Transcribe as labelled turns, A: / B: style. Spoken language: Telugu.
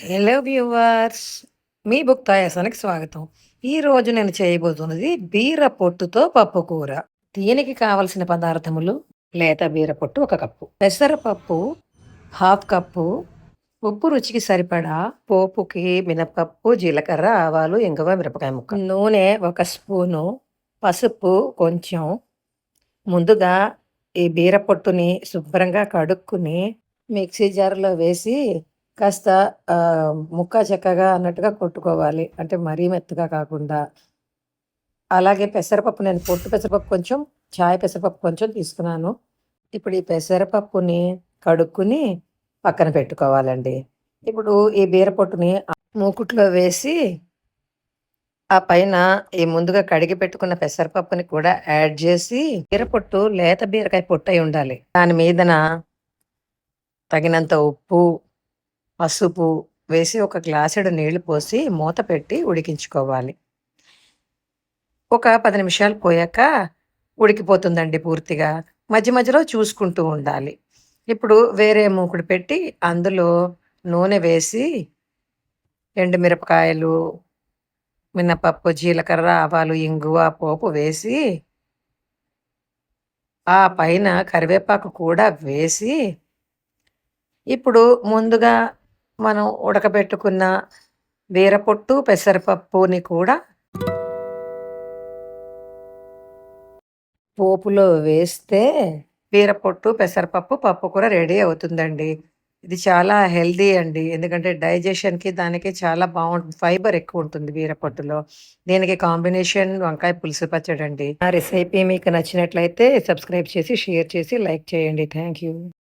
A: Hello viewers! మీ బుక్ పాయాసానికి స్వాగతం. ఈరోజు నేను చేయబోతున్నది బీర పొట్టుతో పప్పు కూర. దీనికి కావలసిన పదార్థములు: లేత బీర పొట్టు 1 కప్పు, పెసరపప్పు 1/2 కప్పు, ఉప్పు రుచికి సరిపడా, పోపుకి మినపప్పు, జీలకర్ర, ఆవాలు, ఇంగువ, మిరపకాయ ముక్క, నూనె 1 స్పూను, పసుపు కొంచెం. ముందుగా ఈ బీర పొట్టుని శుభ్రంగా కడుక్కుని మిక్సీ జార్‌లో వేసి కాస్త ముక్కా చెక్కగా అన్నట్టుగా కొట్టుకోవాలి. అంటే మరీ మెత్తగా కాకుండా. అలాగే పెసరపప్పు నేను పొట్టు పెసరపప్పు కొంచెం, చాయ్ పెసరపప్పు కొంచెం తీసుకున్నాను. ఇప్పుడు ఈ పెసరపప్పుని కడుక్కుని పక్కన పెట్టుకోవాలండి. ఇప్పుడు ఈ బీర పొట్టుని మూకుట్లో వేసి ఆ పైన ఈ ముందుగా కడిగి పెట్టుకున్న పెసరపప్పుని కూడా యాడ్ చేసి, బీర పొట్టు లేత బీరకాయ పొట్టయి ఉండాలి. దాని మీదన తగినంత ఉప్పు, పసుపు వేసి ఒక గ్లాసెడు నీళ్లు పోసి మూత పెట్టి ఉడికించుకోవాలి. ఒక 10 నిమిషాలు పోయాక ఉడికిపోతుందండి పూర్తిగా. మధ్య మధ్యలో చూసుకుంటూ ఉండాలి. ఇప్పుడు వేరే మూకుడు పెట్టి అందులో నూనె వేసి ఎండుమిరపకాయలు, మినపప్పు, జీలకర్ర, ఆవాలు, ఇంగువ, పోపు వేసి ఆ పైన కరివేపాకు కూడా వేసి, ఇప్పుడు ముందుగా మనం ఉడకబెట్టుకున్న బీరపొట్టు, పెసరపప్పుని కూడా పోపులో వేస్తే బీరపొట్టు, పెసరపప్పు, పప్పు కూర రెడీ అవుతుందండి. ఇది చాలా హెల్తీ అండి. ఎందుకంటే డైజెషన్‌కి దానికి చాలా బావుంటుంది. ఫైబర్ ఎక్కువుంటుంది బీరపొట్టులో. దీనికి కాంబినేషన్ వంకాయ పులుసు పచ్చడండి. నా రెసిపీ మీకు నచ్చినట్లయితే సబ్స్క్రైబ్ చేసి, షేర్ చేసి, లైక్ చేయండి. Thank you.